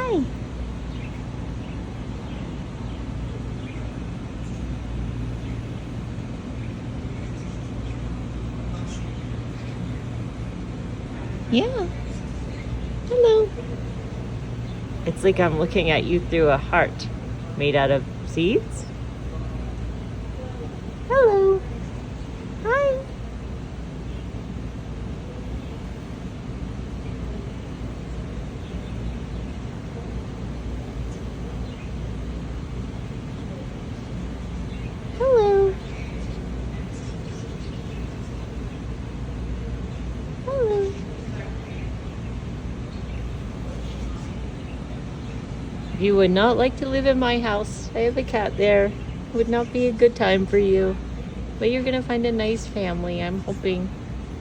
Hi. Yeah. Hello. It's like I'm looking at you through a heart made out of seeds. Hello. Hi. Hello. Hello. If you would not like to live in my house, I have a cat there. It would not be a good time for you. But you're gonna find a nice family, I'm hoping.